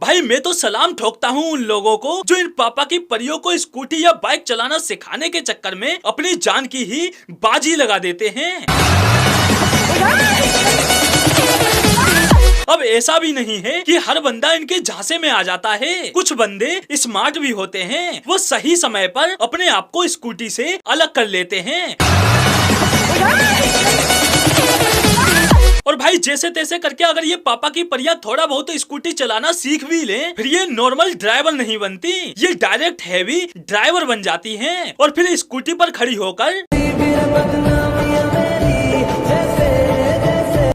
भाई मैं तो सलाम ठोकता हूँ उन लोगों को जो इन पापा की परियों को स्कूटी या बाइक चलाना सिखाने के चक्कर में अपनी जान की ही बाजी लगा देते हैं। अब ऐसा भी नहीं है कि हर बंदा इनके झांसे में आ जाता है। कुछ बंदे स्मार्ट भी होते हैं, वो सही समय पर अपने आप को स्कूटी से अलग कर लेते हैं और भाई जैसे तैसे करके अगर ये पापा की परियां थोड़ा बहुत स्कूटी चलाना सीख भी लें, फिर ये नॉर्मल ड्राइवर नहीं बनती, ये डायरेक्ट हैवी ड्राइवर बन जाती हैं और फिर स्कूटी पर खड़ी होकर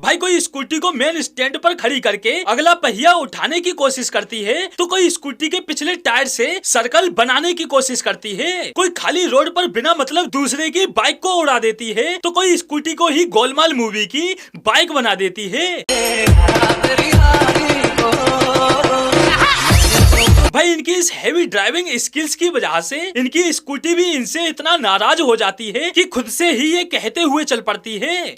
भाई कोई स्कूटी को मेन स्टैंड पर खड़ी करके अगला पहिया उठाने की कोशिश करती है, तो कोई स्कूटी के पिछले टायर से सर्कल बनाने की कोशिश करती है, कोई खाली रोड पर बिना मतलब दूसरे की बाइक को उड़ा देती है, तो कोई स्कूटी को ही गोलमाल मूवी की बाइक बना देती है। भाई इनकी इस हैवी ड्राइविंग स्किल्स की वजह से इनकी स्कूटी भी इनसे इतना नाराज हो जाती है कि खुद से ही ये कहते हुए चल पड़ती है,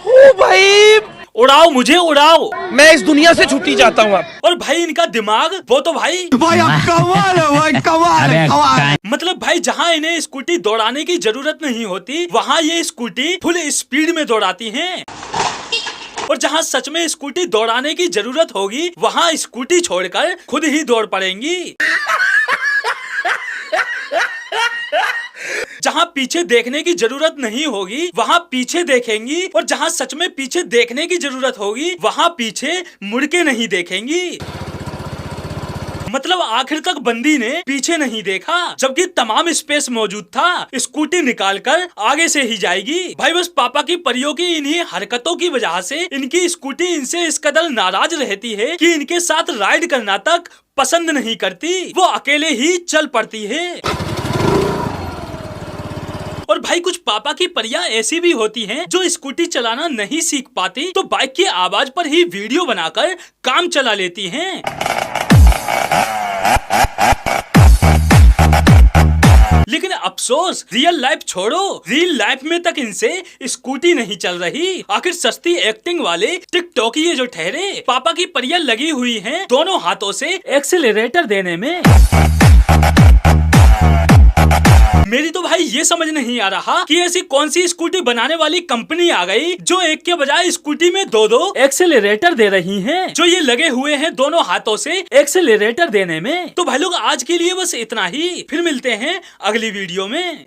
ओ भाई उड़ाओ मुझे उड़ाओ, मैं इस दुनिया से छुट्टी चाहता हूँ। और भाई इनका दिमाग वो तो भाई अब कमाल है भाई, कमाल है, कमाल है। मतलब भाई जहाँ इन्हें स्कूटी दौड़ाने की जरूरत नहीं होती वहाँ ये स्कूटी फुल स्पीड में दौड़ाती हैं और जहाँ सच में स्कूटी दौड़ाने की जरूरत होगी वहाँ स्कूटी छोड़कर खुद ही दौड़ पड़ेंगी। जहाँ पीछे देखने की जरूरत नहीं होगी वहाँ पीछे देखेंगी और जहाँ सच में पीछे देखने की जरूरत होगी वहाँ पीछे मुड़ के नहीं देखेंगी। मतलब आखिर तक बंदी ने पीछे नहीं देखा जबकि तमाम स्पेस मौजूद था, स्कूटी निकालकर आगे से ही जाएगी। भाई बस पापा की परियों की इन्हीं हरकतों की वजह से इनकी स्कूटी इनसे इस कदर नाराज रहती है कि इनके साथ राइड करना तक पसंद नहीं करती, वो अकेले ही चल पड़ती है। और भाई कुछ पापा की परियां ऐसी भी होती हैं जो स्कूटी चलाना नहीं सीख पाती तो बाइक की आवाज पर ही वीडियो बनाकर काम चला लेती हैं। लेकिन अफसोस रियल लाइफ छोड़ो, रियल लाइफ में तक इनसे स्कूटी नहीं चल रही। आखिर सस्ती एक्टिंग वाले टिकटॉक ये जो ठहरे, पापा की परियां लगी हुई हैं दोनों हाथों से एक्सीलरेटर देने में। मेरी तो भाई ये समझ नहीं आ रहा कि ऐसी कौन सी स्कूटी बनाने वाली कंपनी आ गई जो एक के बजाय स्कूटी में दो एक्सेलरेटर दे रही हैं, जो ये लगे हुए हैं दोनों हाथों से एक्सेलरेटर देने में। तो भाई लोग आज के लिए बस इतना ही, फिर मिलते हैं अगली वीडियो में।